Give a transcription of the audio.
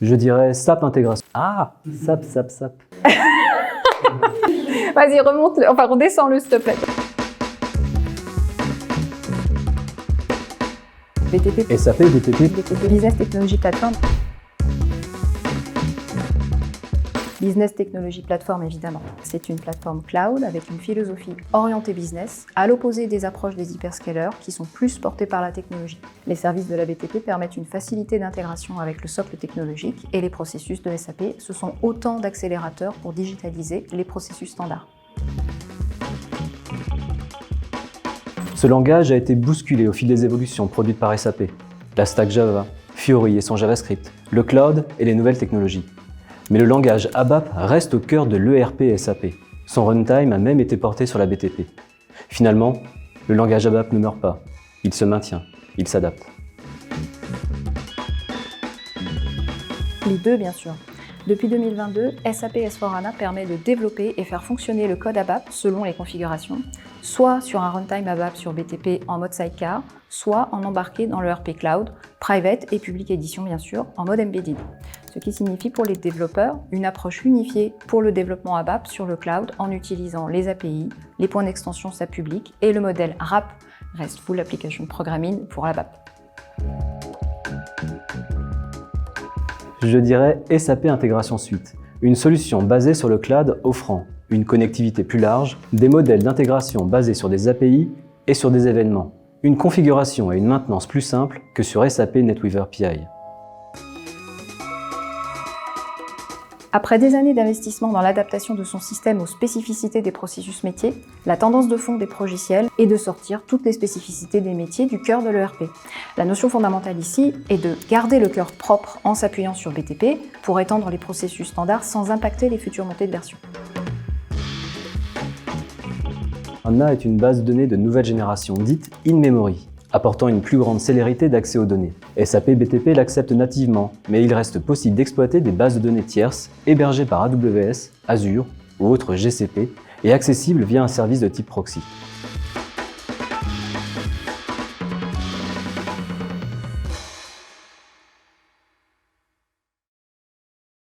Je dirais SAP intégration. Ah, SAP. Vas-y, remonte-le, enfin redescends-le s'il te plaît. BTP. SAP, BTP. BTP, Business Technology Platform. Business Technology Platform, évidemment. C'est une plateforme cloud avec une philosophie orientée business, à l'opposé des approches des hyperscalers qui sont plus portées par la technologie. Les services de la BTP permettent une facilité d'intégration avec le socle technologique et les processus de SAP. Ce sont autant d'accélérateurs pour digitaliser les processus standards. Ce langage a été bousculé au fil des évolutions produites par SAP. La stack Java, Fiori et son JavaScript, le cloud et les nouvelles technologies. Mais le langage ABAP reste au cœur de l'ERP SAP. Son runtime a même été porté sur la BTP. Finalement, le langage ABAP ne meurt pas. Il se maintient, il s'adapte. Les deux, bien sûr. Depuis 2022, SAP S/4HANA permet de développer et faire fonctionner le code ABAP selon les configurations, soit sur un runtime ABAP sur BTP en mode sidecar, soit en embarqué dans le ERP Cloud, private et public edition bien sûr, en mode embedded. Ce qui signifie pour les développeurs une approche unifiée pour le développement ABAP sur le cloud en utilisant les API, les points d'extension SAP public et le modèle RAP, RESTful Application Programming pour l'ABAP. Je dirais SAP Intégration Suite, une solution basée sur le cloud offrant une connectivité plus large, des modèles d'intégration basés sur des API et sur des événements, une configuration et une maintenance plus simple que sur SAP NetWeaver PI. Après des années d'investissement dans l'adaptation de son système aux spécificités des processus métiers, la tendance de fond des progiciels est de sortir toutes les spécificités des métiers du cœur de l'ERP. La notion fondamentale ici est de garder le cœur propre en s'appuyant sur BTP pour étendre les processus standards sans impacter les futures montées de version. HANA est une base de données de nouvelle génération dite in-memory, apportant une plus grande célérité d'accès aux données. SAP BTP l'accepte nativement, mais il reste possible d'exploiter des bases de données tierces hébergées par AWS, Azure ou autres GCP et accessibles via un service de type proxy.